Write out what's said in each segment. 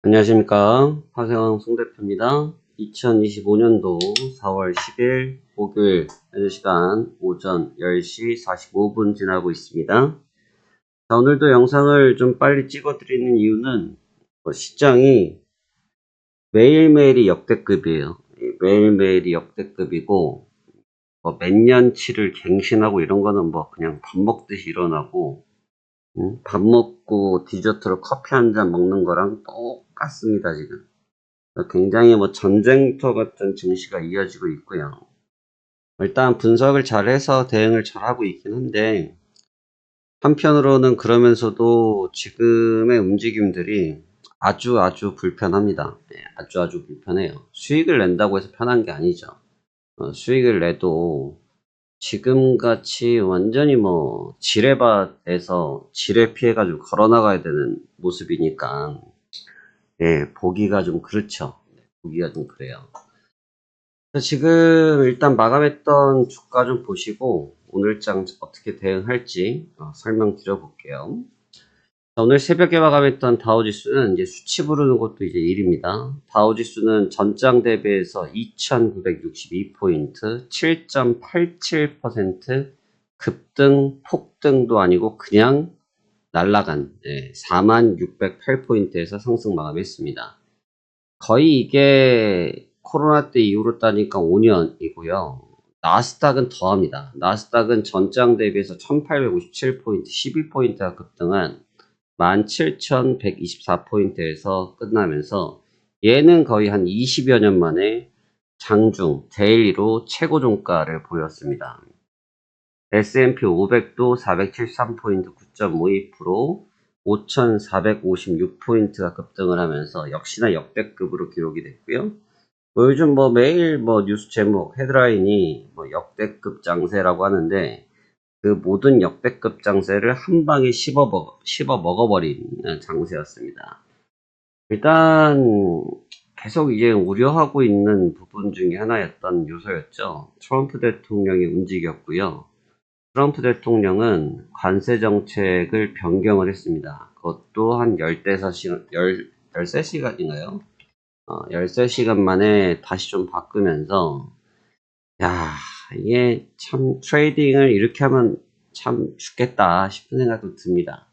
안녕하십니까. 화생왕 송 대표입니다. 2025년도 4월 10일 목요일 현재 시간 오전 10시 45분 지나고 있습니다. 자, 오늘도 영상을 좀 빨리 찍어드리는 이유는 시장이 매일매일이 역대급이에요. 매일매일이 역대급이고 몇 년치를 갱신하고 이런 거는 그냥 밥 먹듯이 일어나고 밥 먹고 디저트로 커피 한 잔 먹는 거랑 똑같습니다, 지금. 굉장히 전쟁터 같은 증시가 이어지고 있고요. 일단 분석을 잘해서 대응을 잘하고 있긴 한데, 한편으로는 그러면서도 지금의 움직임들이 아주 불편합니다. 네, 아주 불편해요. 수익을 낸다고 해서 편한 게 아니죠. 수익을 내도 지금같이 완전히 지뢰밭에서 지뢰 피해가지고 걸어나가야 되는 모습이니까, 예, 보기가 좀 그렇죠. 보기가 좀 그래요. 지금 일단 마감했던 주가 좀 보시고 오늘장 어떻게 대응할지 설명드려 볼게요. 오늘 새벽에 마감했던 다우지수는 이제 수치 부르는 것도 이제 일입니다. 다우지수는 전장 대비해서 2962포인트 7.87% 급등 폭등도 아니고 그냥 날라간 4608포인트에서 상승 마감했습니다. 거의 이게 코로나 때 이후로 따니까 5년이고요. 나스닥은 더합니다. 나스닥은 전장 대비해서 1857포인트, 12포인트가 급등한 17,124포인트에서 끝나면서 얘는 거의 한 20여 년 만에 장중, 데일리로 최고 종가를 보였습니다. S&P 500도 473포인트 9.52%, 5,456포인트가 급등을 하면서 역시나 역대급으로 기록이 됐고요. 요즘 매일 뉴스 제목, 헤드라인이 역대급 장세라고 하는데 그 모든 역대급 장세를 한 방에 씹어 먹어버린 장세였습니다. 일단 계속 이제 우려하고 있는 부분 중에 하나였던 요소였죠. 트럼프 대통령이 움직였고요. 트럼프 대통령은 관세 정책을 변경을 했습니다. 그것도 한 13시간인가요? 13시간 만에 다시 좀 바꾸면서, 야, 이게 참 트레이딩을 이렇게 하면 참 죽겠다 싶은 생각도 듭니다.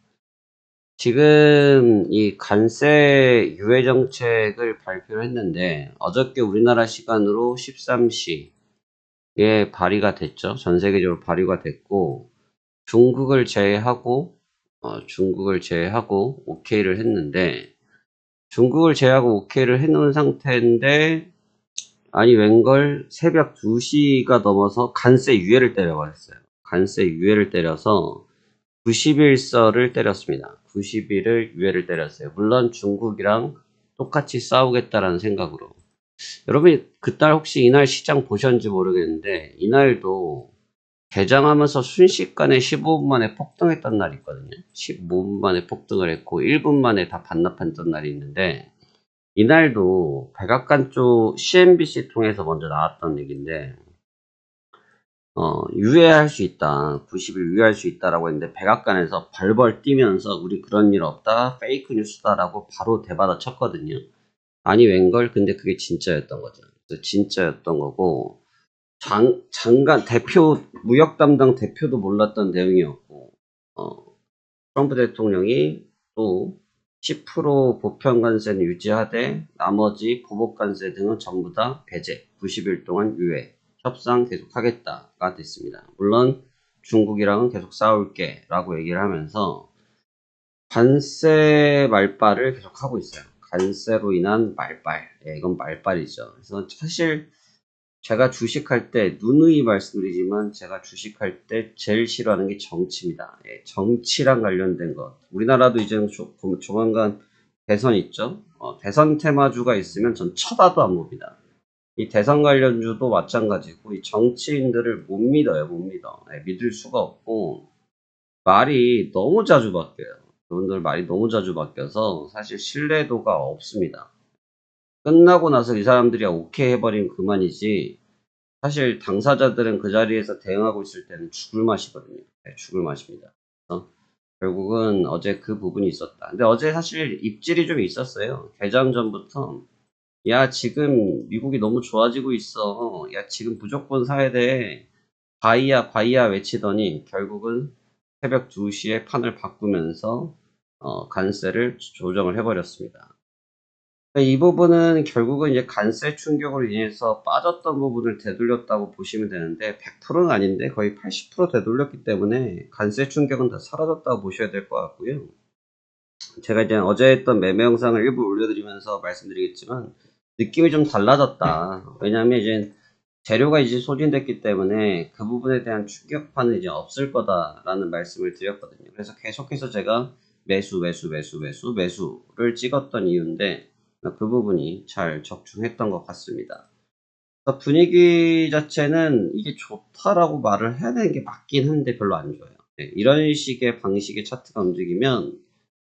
지금 이 관세 유예 정책을 발표를 했는데, 어저께 우리나라 시간으로 13시, 예, 발의가 됐죠. 전 세계적으로 발의가 됐고, 중국을 제외하고 오케이를 했는데, 중국을 제외하고 오케이를 해놓은 상태인데, 아니, 웬걸 새벽 2시가 넘어서 관세 유예를 때려버렸어요. 관세 유예를 때려서 90일설을 때렸습니다. 90일을 유예를 때렸어요. 물론 중국이랑 똑같이 싸우겠다라는 생각으로. 여러분, 그날 혹시 이날 시장 보셨는지 모르겠는데, 이날도 개장하면서 순식간에 15분 만에 폭등했던 날이 있거든요. 15분 만에 폭등을 했고 1분 만에 다 반납했던 날이 있는데, 이날도 백악관 쪽 CNBC 통해서 먼저 나왔던 얘기인데 유예할 수 있다. 90일 유예할 수 있다라고 했는데 백악관에서 벌벌 뛰면서 우리 그런 일 없다. 페이크 뉴스다라고 바로 대받아 쳤거든요. 아니 웬걸? 근데 그게 진짜였던 거죠. 진짜였던 거고 장관 대표 무역 담당 대표도 몰랐던 내용이었고 트럼프 대통령이 또 10% 보편 관세는 유지하되 나머지 보복 관세 등은 전부 다 배제, 90일 동안 유예, 협상 계속하겠다가 됐습니다. 물론 중국이랑은 계속 싸울게 라고 얘기를 하면서 관세 말빨을 계속 하고 있어요. 관세로 인한 말빨, 이건 말빨이죠. 그래서 사실 제가 주식할 때 누누이 말씀드리지만 제가 주식할 때 제일 싫어하는 게 정치입니다. 정치랑 관련된 것. 우리나라도 이제 조만간 대선 있죠. 대선 테마주가 있으면 전 쳐다도 안 봅니다. 이 대선 관련주도 마찬가지고 이 정치인들을 못 믿어요. 못 믿어. 믿을 수가 없고 말이 너무 자주 바뀌어요. 그분들 말이 너무 자주 바뀌어서 사실 신뢰도가 없습니다. 끝나고 나서 이 사람들이 오케이 해버리면 그만이지 사실 당사자들은 그 자리에서 대응하고 있을 때는 죽을 맛이거든요. 죽을 맛입니다. 결국은 어제 그 부분이 있었다. 근데 어제 사실 입질이 좀 있었어요. 개장 전부터 야 지금 미국이 너무 좋아지고 있어. 야 지금 무조건 사야 돼. 바이야 바이야 외치더니 결국은 새벽 2시에 판을 바꾸면서 관세를 조정을 해버렸습니다. 이 부분은 결국은 이제 관세 충격으로 인해서 빠졌던 부분을 되돌렸다고 보시면 되는데 100%는 아닌데 거의 80% 되돌렸기 때문에 관세 충격은 다 사라졌다고 보셔야 될 것 같고요. 제가 이제 어제 했던 매매 영상을 일부 올려드리면서 말씀드리겠지만 느낌이 좀 달라졌다. 왜냐하면 이제 재료가 이제 소진됐기 때문에 그 부분에 대한 충격파는 이제 없을 거다라는 말씀을 드렸거든요. 그래서 계속해서 제가 매수를 찍었던 이유인데 그 부분이 잘 적중했던 것 같습니다. 분위기 자체는 이게 좋다라고 말을 해야 되는 게 맞긴 한데 별로 안 좋아요. 네, 이런 식의 방식의 차트가 움직이면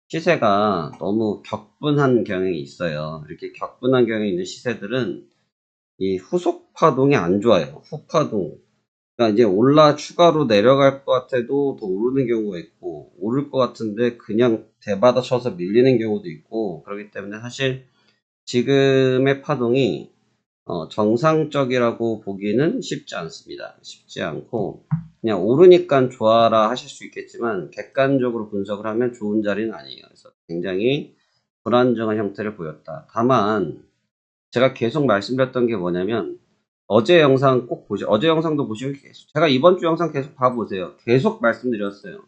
시세가 너무 격분한 경향이 있어요. 이렇게 격분한 경향이 있는 시세들은 이 후속 파동이 안 좋아요. 후파동. 그러니까 이제 올라 추가로 내려갈 것 같아도 더 오르는 경우가 있고, 오를 것 같은데 그냥 대받아 쳐서 밀리는 경우도 있고, 그렇기 때문에 사실 지금의 파동이 정상적이라고 보기는 쉽지 않습니다. 쉽지 않고, 그냥 오르니까 좋아라 하실 수 있겠지만, 객관적으로 분석을 하면 좋은 자리는 아니에요. 그래서 굉장히 불안정한 형태를 보였다. 다만, 제가 계속 말씀드렸던 게 뭐냐면 어제 영상 꼭 보세요. 어제 영상도 보시면 계속 제가 이번 주 영상 계속 봐보세요. 계속 말씀드렸어요.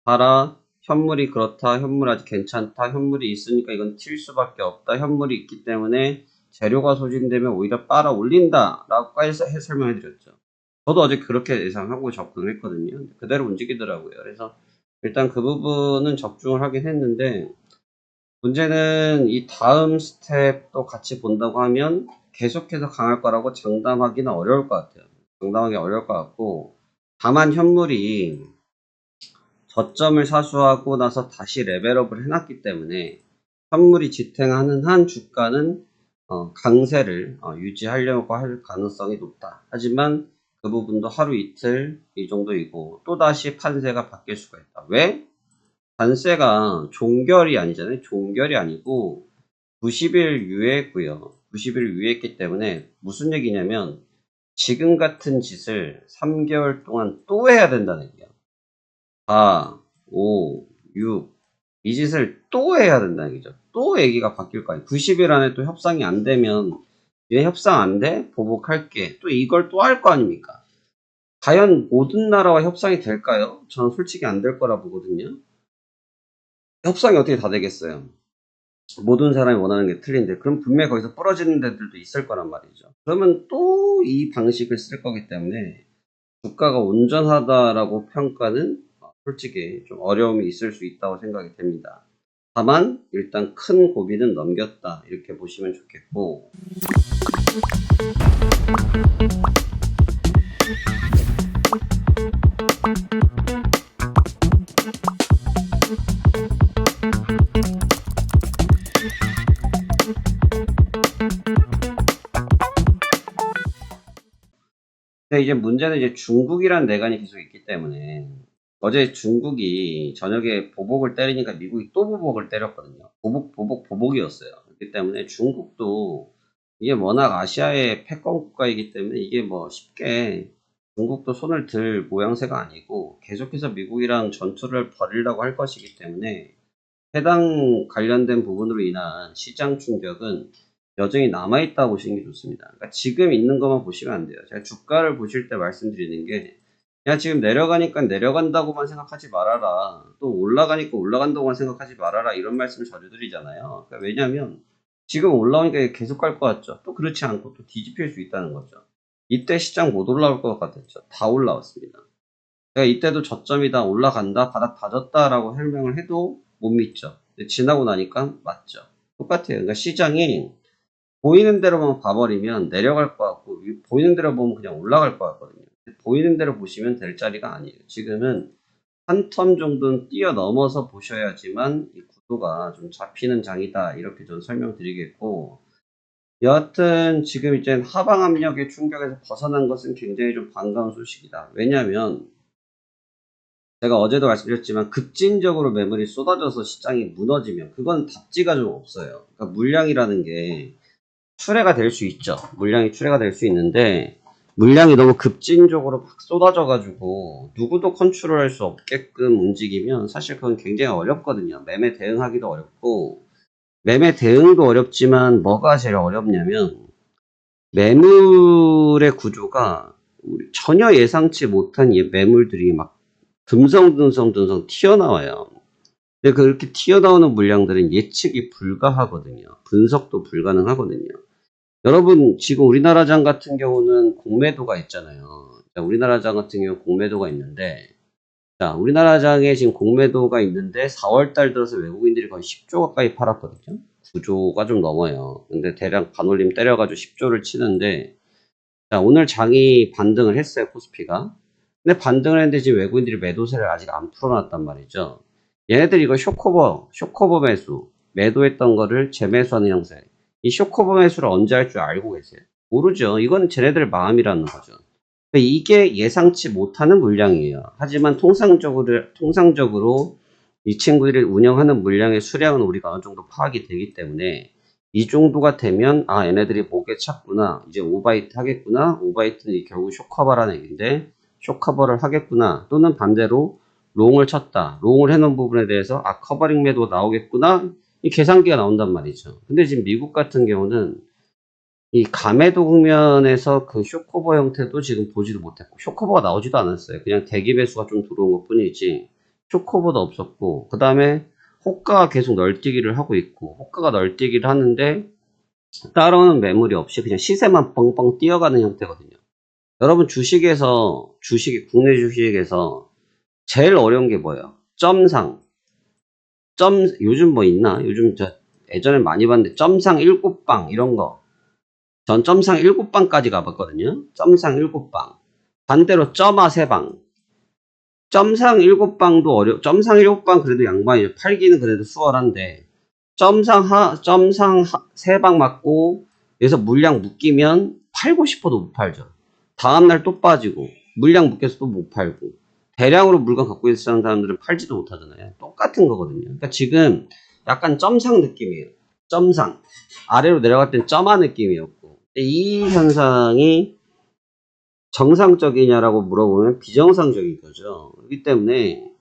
봐라. 현물이 그렇다. 현물 아직 괜찮다. 현물이 있으니까 이건 튈 수밖에 없다. 현물이 있기 때문에 재료가 소진되면 오히려 빨아 올린다. 라고까지 설명해드렸죠. 저도 어제 그렇게 예상하고 접근을 했거든요. 그대로 움직이더라고요. 그래서 일단 그 부분은 적중을 하긴 했는데 문제는 이 다음 스텝도 같이 본다고 하면 계속해서 강할 거라고 장담하기는 어려울 것 같아요. 장담하기 어려울 것 같고, 다만 현물이 저점을 사수하고 나서 다시 레벨업을 해놨기 때문에 현물이 지탱하는 한 주가는 강세를 유지하려고 할 가능성이 높다. 하지만 그 부분도 하루 이틀 이 정도이고 또다시 판세가 바뀔 수가 있다. 왜? 관세가 종결이 아니잖아요. 종결이 아니고 90일 유예했고요. 90일 유예했기 때문에 무슨 얘기냐면 지금 같은 짓을 3개월 동안 또 해야 된다는 얘기야. 4, 5, 6 이 짓을 또 해야 된다는 얘기죠. 또 얘기가 바뀔 거 아니에요. 90일 안에 또 협상이 안 되면 얘 협상 안 돼? 보복할게. 또 이걸 또 할 거 아닙니까? 과연 모든 나라와 협상이 될까요? 저는 솔직히 안 될 거라 보거든요. 협상이 어떻게 다 되겠어요? 모든 사람이 원하는 게 틀린데 그럼 분명히 거기서 부러지는 데들도 있을 거란 말이죠. 그러면 또 이 방식을 쓸 거기 때문에 주가가 온전하다라고 평가는 솔직히 좀 어려움이 있을 수 있다고 생각이 됩니다. 다만 일단 큰 고비는 넘겼다 이렇게 보시면 좋겠고, 근데 이제 문제는 이제 중국이란 내관이 계속 있기 때문에 어제 중국이 저녁에 보복을 때리니까 미국이 또 보복을 때렸거든요. 보복이었어요. 그렇기 때문에 중국도 이게 워낙 아시아의 패권 국가이기 때문에 이게 뭐 쉽게 중국도 손을 들 모양새가 아니고 계속해서 미국이랑 전투를 벌이려고 할 것이기 때문에 해당 관련된 부분으로 인한 시장 충격은 여전히 남아있다 보시는 게 좋습니다. 그러니까 지금 있는 것만 보시면 안 돼요. 제가 주가를 보실 때 말씀드리는 게 그냥 지금 내려가니까 내려간다고만 생각하지 말아라. 또 올라가니까 올라간다고만 생각하지 말아라. 이런 말씀을 자주 드리잖아요. 그러니까 왜냐하면 지금 올라오니까 계속 갈 것 같죠. 또 그렇지 않고 또 뒤집힐 수 있다는 거죠. 이때 시장 못 올라올 것 같았죠. 다 올라왔습니다. 제가 이때도 저점이다 올라간다 바닥 다졌다라고 설명을 해도 못 믿죠. 근데 지나고 나니까 맞죠. 똑같아요. 그러니까 시장이 보이는 대로만 봐버리면 내려갈 것 같고 보이는 대로 보면 그냥 올라갈 것 같거든요. 보이는 대로 보시면 될 자리가 아니에요. 지금은 한 텀 정도는 뛰어넘어서 보셔야지만 이 구도가 좀 잡히는 장이다 이렇게 좀 설명드리겠고, 여하튼 지금 이제 하방 압력의 충격에서 벗어난 것은 굉장히 좀 반가운 소식이다. 왜냐하면 제가 어제도 말씀드렸지만 급진적으로 매물이 쏟아져서 시장이 무너지면 그건 답지가 좀 없어요. 그러니까 물량이라는 게 출회가 될 수 있죠. 물량이 출회가 될 수 있는데 물량이 너무 급진적으로 막 쏟아져가지고 누구도 컨트롤할 수 없게끔 움직이면 사실 그건 굉장히 어렵거든요. 매매 대응하기도 어렵고 매매 대응도 어렵지만 뭐가 제일 어렵냐면 매물의 구조가 전혀 예상치 못한 매물들이 막 듬성듬성 튀어나와요. 근데 그렇게 튀어나오는 물량들은 예측이 불가하거든요. 분석도 불가능하거든요. 여러분 지금 우리나라장 같은 경우는 공매도가 있잖아요. 우리나라장 같은 경우 공매도가 있는데 자, 우리나라장에 지금 공매도가 있는데 4월달 들어서 외국인들이 거의 10조 가까이 팔았거든요. 9조가 좀 넘어요. 근데 대략 반올림 때려가지고 10조를 치는데 자, 오늘 장이 반등을 했어요. 코스피가. 근데 반등을 했는데 지금 외국인들이 매도세를 아직 안 풀어놨단 말이죠. 얘네들 이거 쇼커버 매수, 매도했던 거를 재매수하는 형태. 이 쇼커버 매수를 언제 할 줄 알고 계세요? 모르죠. 이건 쟤네들 마음이라는 거죠. 이게 예상치 못하는 물량이에요. 하지만 통상적으로 이 친구들이 운영하는 물량의 수량은 우리가 어느 정도 파악이 되기 때문에 이 정도가 되면 아 얘네들이 목에 찼구나 이제 오바이트 하겠구나 오바이트는 결국 쇼커버라는 얘기인데 쇼커버를 하겠구나 또는 반대로 롱을 쳤다 롱을 해놓은 부분에 대해서 아 커버링 매도 나오겠구나 이 계산기가 나온단 말이죠. 근데 지금 미국 같은 경우는 이 가매도 국면에서 그 쇼커버 형태도 지금 보지도 못했고 쇼커버가 나오지도 않았어요. 그냥 대기 매수가 좀 들어온 것 뿐이지 쇼커버도 없었고 그 다음에 호가가 계속 널뛰기를 하고 있고 호가가 널뛰기를 하는데 따라오는 매물이 없이 그냥 시세만 뻥뻥 뛰어가는 형태거든요. 여러분 국내 주식에서 제일 어려운 게 뭐예요? 요즘 뭐 있나? 요즘 예전에 많이 봤는데 점상 7방 이런 거 전 점상 7방까지 가봤거든요. 점상 7방. 반대로 점하 3방. 점상 7방도 점상 7방 그래도 양반이죠. 팔기는 그래도 수월한데, 점상 3방 맞고, 여기서 물량 묶이면 팔고 싶어도 못 팔죠. 다음날 또 빠지고, 물량 묶여서 또 못 팔고, 대량으로 물건 갖고 있는 사람들은 팔지도 못하잖아요. 똑같은 거거든요. 그러니까 지금 약간 점상 느낌이에요. 점상. 아래로 내려갈 땐 점하 느낌이었고, 이 현상이 정상적이냐라고 물어보면 비정상적인 거죠. 그렇기 때문에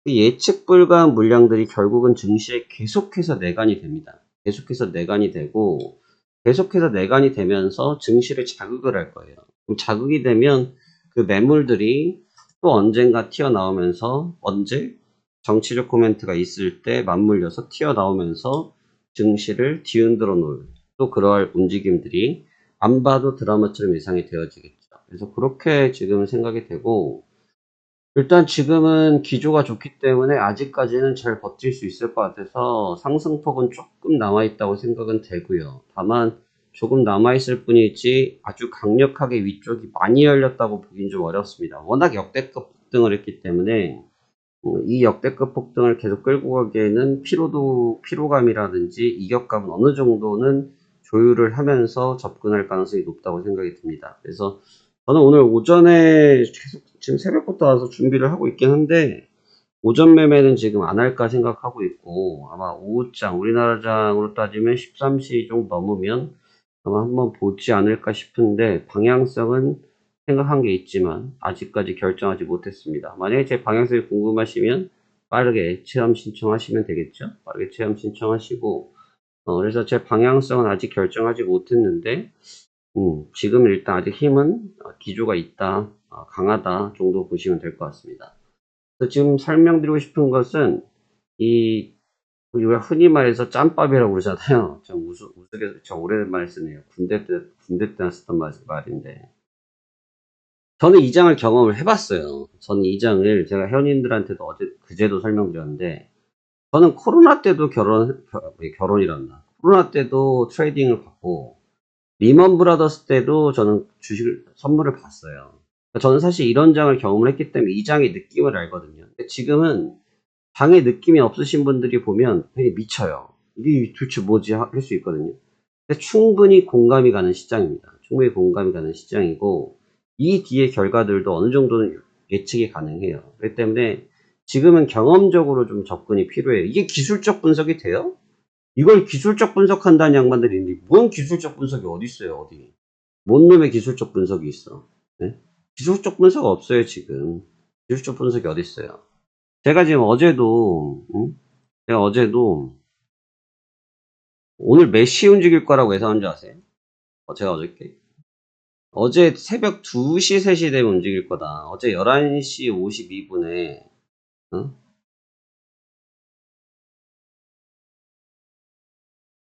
예측 불가한 물량들이 결국은 증시에 계속해서 내관이 됩니다. 계속해서 내관이 되고 계속해서 내관이 되면서 증시를 자극을 할 거예요. 그럼 자극이 되면 그 매물들이 또 언젠가 튀어나오면서 언제? 정치적 코멘트가 있을 때 맞물려서 튀어나오면서 증시를 뒤흔들어 놓을 또 그러할 움직임들이 안 봐도 드라마처럼 예상이 되어지겠죠. 그래서 그렇게 지금 생각이 되고 일단 지금은 기조가 좋기 때문에 아직까지는 잘 버틸 수 있을 것 같아서 상승폭은 조금 남아있다고 생각은 되고요. 다만 조금 남아있을 뿐이지 아주 강력하게 위쪽이 많이 열렸다고 보긴 좀 어렵습니다. 워낙 역대급 폭등을 했기 때문에 이 역대급 폭등을 계속 끌고 가기에는 피로감이라든지 이격감은 어느 정도는 조율을 하면서 접근할 가능성이 높다고 생각이 듭니다. 그래서 저는 오늘 오전에 계속 지금 새벽부터 와서 준비를 하고 있긴 한데 오전 매매는 지금 안 할까 생각하고 있고 아마 오후장 우리나라장으로 따지면 13시 좀 넘으면 아마 한번 보지 않을까 싶은데 방향성은 생각한 게 있지만 아직까지 결정하지 못했습니다. 만약에 제 방향성이 궁금하시면 빠르게 체험 신청하시면 되겠죠. 빠르게 체험 신청하시고 그래서 제 방향성은 아직 결정하지 못했는데 지금 일단 아직 힘은 기조가 있다, 강하다 정도 보시면 될 것 같습니다. 그래서 지금 설명드리고 싶은 것은 우리가 흔히 말해서 짬밥이라고 그러잖아요. 저 오랜만에 쓰네요. 군대 때 쓰던 말인데. 저는 이 장을 경험을 해봤어요. 저는 이 장을 제가 회원님들한테도 그제도 설명드렸는데, 저는 코로나 때도 결혼이란다. 코로나 때도 트레이딩을 받고, 리먼 브라더스 때도 저는 주식을 선물을 받았어요. 저는 사실 이런 장을 경험을 했기 때문에 이 장의 느낌을 알거든요. 근데 지금은 장의 느낌이 없으신 분들이 보면 그냥 미쳐요. 이게 도대체 뭐지 할 수 있거든요. 근데 충분히 공감이 가는 시장입니다. 충분히 공감이 가는 시장이고 이 뒤의 결과들도 어느 정도는 예측이 가능해요. 그렇기 때문에 지금은 경험적으로 좀 접근이 필요해요. 이게 기술적 분석이 돼요? 이걸 기술적 분석한다는 양반들이 있는데 뭔 기술적 분석이 어디 있어요, 어디? 뭔 놈의 기술적 분석이 있어? 네? 기술적 분석 없어요, 지금. 기술적 분석이 어디 있어요? 제가 지금 어제도, 제가 어제도 오늘 몇 시에 움직일 거라고 예상한 줄 아세요? 제가 어제 새벽 2시, 3시 되면 움직일 거다. 어제 11시 52분에,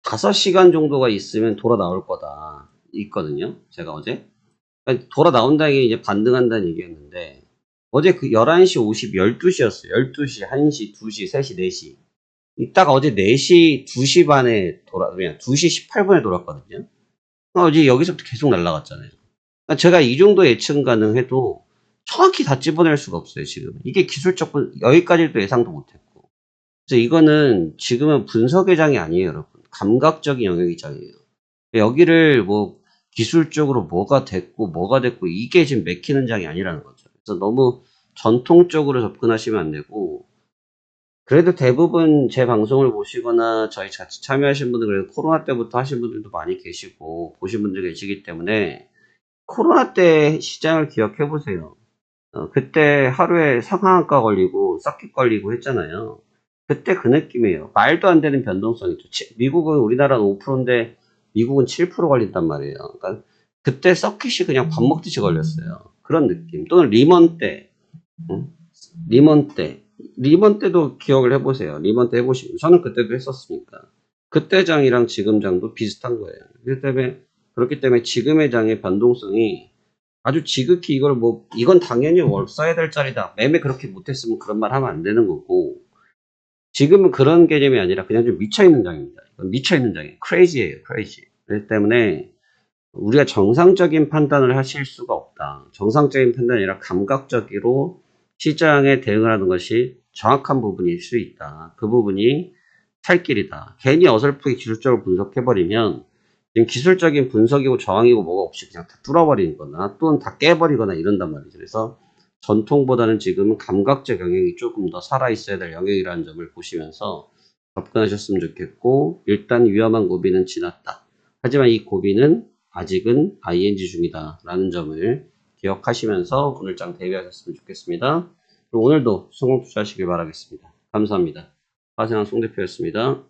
5시간 정도가 있으면 돌아 나올 거다. 있거든요. 제가 어제. 그러니까 돌아 나온다는 게 이제 반등한다는 얘기였는데, 어제 그 11시 12시였어요. 12시, 1시, 2시, 3시, 4시. 이따가 어제 4시, 2시 반에 그냥 2시 18분에 돌았거든요. 어제 여기서부터 계속 날아갔잖아요. 그러니까 제가 이 정도 예측 가능해도 정확히 다 집어낼 수가 없어요, 지금. 이게 기술적 여기까지도 예상도 못했고. 그래서 이거는 지금은 분석의 장이 아니에요, 여러분. 감각적인 영역의 장이에요. 여기를 뭐 기술적으로 뭐가 됐고 이게 지금 맥히는 장이 아니라는 거죠. 그래서 너무 전통적으로 접근하시면 안 되고, 그래도 대부분 제 방송을 보시거나 저희 같이 참여하신 분들, 그래도 코로나 때부터 하신 분들도 많이 계시고 보신 분들 계시기 때문에 코로나 때 시장을 기억해 보세요. 그때 하루에 상한가 걸리고 서킷 걸리고 했잖아요. 그때 그 느낌이에요. 말도 안 되는 변동성이죠. 미국은 우리나라는 5%인데 미국은 7% 걸린단 말이에요. 그러니까 그때 서킷이 그냥 밥 먹듯이 걸렸어요. 그런 느낌. 또는 리먼 때, 응? 리먼 때도 기억을 해보세요. 리먼 때 해보시고. 저는 그때도 했었으니까. 그때 장이랑 지금 장도 비슷한 거예요. 그렇기 때문에 지금의 장의 변동성이 아주 지극히 이건 당연히 월 써야 될 자리다. 매매 그렇게 못했으면 그런 말 하면 안 되는 거고. 지금은 그런 개념이 아니라 그냥 좀 미쳐있는 장입니다. 이건 미쳐있는 장이에요. 크레이지예요, 크레이지. 그렇기 때문에 우리가 정상적인 판단을 하실 수가 없다. 정상적인 판단이 아니라 감각적으로 시장에 대응을 하는 것이 정확한 부분일 수 있다. 그 부분이 살 길이다. 괜히 어설프게 기술적으로 분석해버리면 기술적인 분석이고 저항이고 뭐가 없이 그냥 다 뚫어버리는 거나 또는 다 깨버리거나 이런단 말이죠. 그래서 전통보다는 지금은 감각적 영역이 조금 더 살아있어야 될 영역이라는 점을 보시면서 접근하셨으면 좋겠고, 일단 위험한 고비는 지났다. 하지만 이 고비는 아직은 ING 중이다 라는 점을 기억하시면서 오늘 장 대비하셨으면 좋겠습니다. 그리고 오늘도 성공 투자하시길 바라겠습니다. 감사합니다. 화생한 송 대표였습니다.